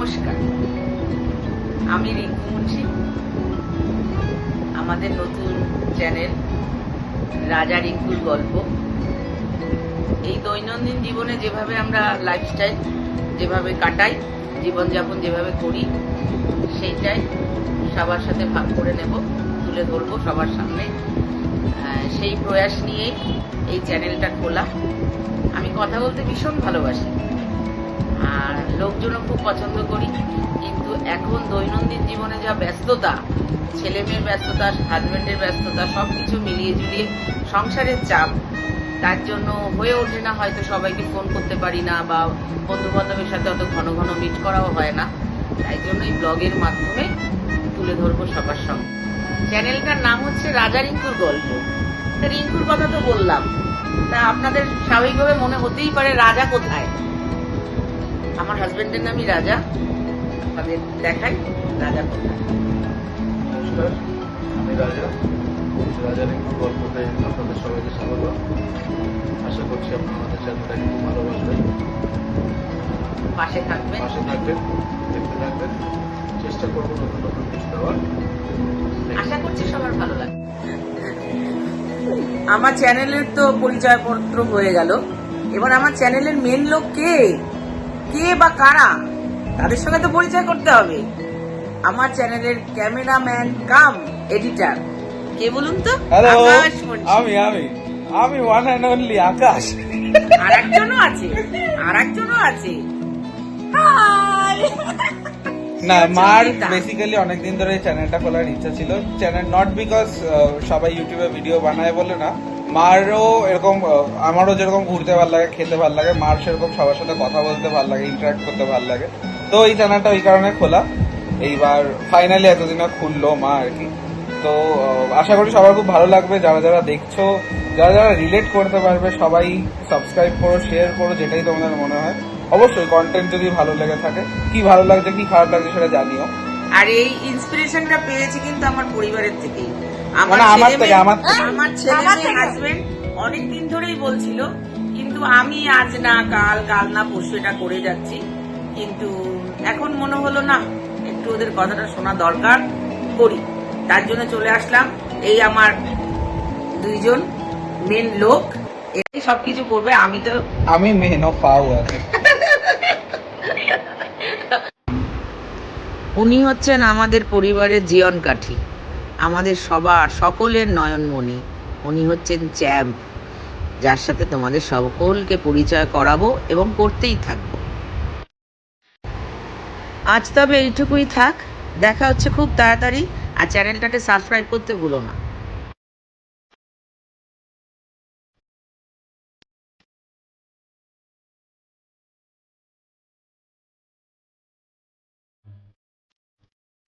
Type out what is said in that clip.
নমস্কার, আমি রিঙ্কু মুন্সি। আমাদের নতুন চ্যানেল রাজা রিঙ্কুর গল্প। এই দৈনন্দিন জীবনে যেভাবে আমরা লাইফস্টাইল যেভাবে কাটাই, জীবনযাপন যেভাবে করি, সেইটাই সবার সাথে ভাগ করে নেব, তুলে ধরবো সবার সামনে। সেই প্রয়াস নিয়েই এই চ্যানেলটা খোলা। আমি কথা বলতে ভীষণ ভালোবাসি আর লোকজনও খুব পছন্দ করি, কিন্তু এখন দৈনন্দিন জীবনে যা ব্যস্ততা, ছেলে মেয়ের ব্যস্ততা, হাজব্যান্ডের ব্যস্ততা, সবকিছু মিলিয়ে ঝুলিয়ে সংসারের চাপ, তার জন্য হয়ে ওঠে না, হয়তো সবাইকে ফোন করতে পারি না বা বন্ধু বান্ধবের সাথে অত ঘন ঘন মিট করাও হয় না। তাই জন্য এই ব্লগের মাধ্যমে তুলে ধরবো সবার সঙ্গে। চ্যানেলটার নাম হচ্ছে রাজা রিঙ্কুর গল্প। রিঙ্কুর কথা তো বললাম, তা আপনাদের স্বাভাবিকভাবে মনে হতেই পারে রাজা কোথায়। আমার হাজবেন্ডের নামই রাজা, আপনাদের দেখাই রাজা কোথায়। নমস্কার, আমি রাজা। রাজা রিঙ্কুর গল্পতে আপনাদের সবাইকে স্বাগত। আশা করছি আপনারা আমাদের চ্যানেলটাকে খুব ভালোবাসবেন, পাশে থাকবেন, দেখতে থাকবেন। চেষ্টা করবো নতুন নতুন কিছু দেওয়ার। আশা করছি সবার ভালো লাগবে। আমার চ্যানেলের তো পরিচয়পত্র হয়ে গেল, এবার আমার চ্যানেলের মেন লোক কে বা কারা, তাদের সঙ্গে তো পরিচয় করতে হবে। আমার চ্যানেলের ক্যামেরাম্যান কাম এডিটর কে বলুন তো? আকাশ মুন্সি। আমি ওয়ান অ্যান্ড অনলি আকাশ। আর একজনও আছে। না, মার বেসিক্যালি অনেকদিন ধরে চ্যানেলটা খোলার ইচ্ছা ছিল। চ্যানেল নট বিকজ সবাই ইউটিউবে ভিডিও বানায় বলে না, মারও এরকম, আমারও যেরকম ঘুরতে ভালো লাগে, খেতে ভালো লাগে, মার সেরকম সবার সাথে কথা বলতে ভালো লাগে, ইন্টারাক্ট করতে ভালো লাগে। তো এই চ্যানেলটা ওই কারণে খোলা। এইবার ফাইনালি এতদিনে খুললো মা আর কি। তো আশা করি সবার খুব ভালো লাগবে। যারা যারা দেখছো, যারা যারা রিলেট করতে পারবে, সবাই সাবস্ক্রাইব করো, শেয়ার করো, যেটাই তোমাদের মনে হয়। অবশ্যই কন্টেন্ট যদি ভালো লেগে থাকে, কি ভালো লাগছে কি খারাপ লাগছে সেটা জানিও। আর এই ইন্সপিরেশনটা পেয়েছি কিন্তু আমার পরিবারের থেকেই। আমার ছেলে মেয়ে হাজবেন্ড অনেকদিন ধরেই বলছিল, কিন্তু আমি আজ না কাল না পরশু এটা করে যাচ্ছি। কিন্তু এখন মনে হলো না, একটু ওদের কথাটা শোনা দরকার, করি। তার জন্য চলে আসলাম। এই আমার দুইজন মেন লোক, এই সবকিছু করবে। আমি মেন অফ পাওয়ার। উনি হচ্ছেন আমাদের পরিবারের জীবন কাঠি, আমাদের সকলের নয়নমণি। উনি হচ্ছেন চ্যাম্প, যার সাথে তোমাদের সকলকে পরিচয় করাবো এবং করতেই থাকবো। আজ তবে এইটুকুই থাক, দেখা হচ্ছে খুব তাড়াতাড়ি। আর চ্যানেলটাকে সাবস্ক্রাইব করতে ভুলো না।